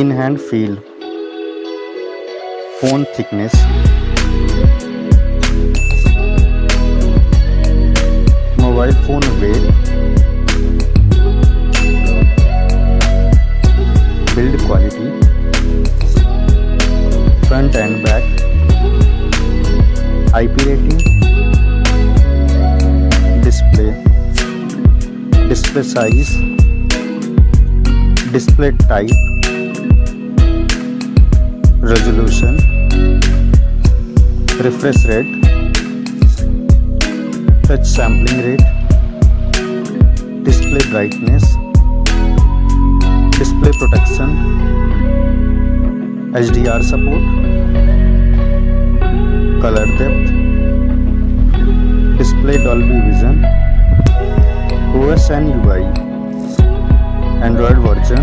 In hand feel, phone thickness, mobile phone weight, build quality, front and back, IP rating, display size, display type, resolution, refresh rate, touch sampling rate, display brightness, display protection, HDR support, color depth, display Dolby Vision, OS and UI, Android version,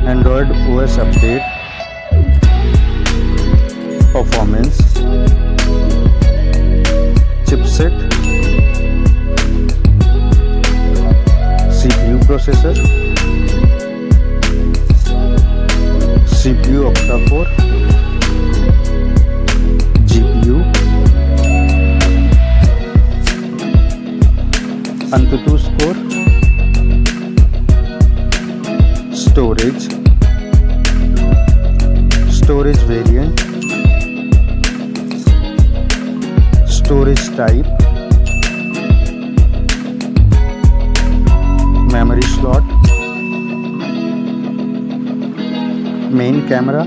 Android OS update, performance, chipset, CPU processor, CPU octa-core, GPU, AnTuTu score, storage variant, storage type, memory slot, main camera,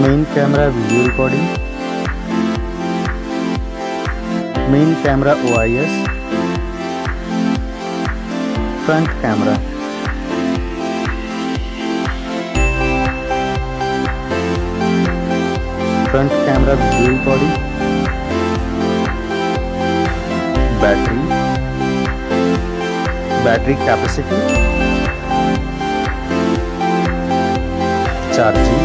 main camera video recording, main camera OIS, front camera, front camera video recording, battery capacity, charging,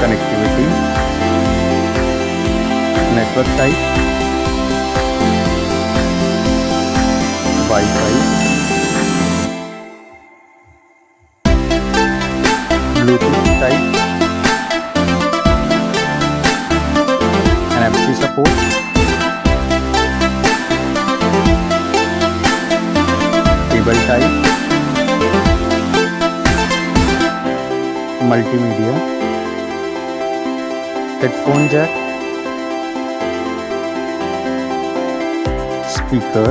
connectivity, network type, Wi-Fi, Bluetooth type, NFC support, cable type, multimedia, headphone jack, speaker,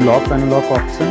lock unlock option,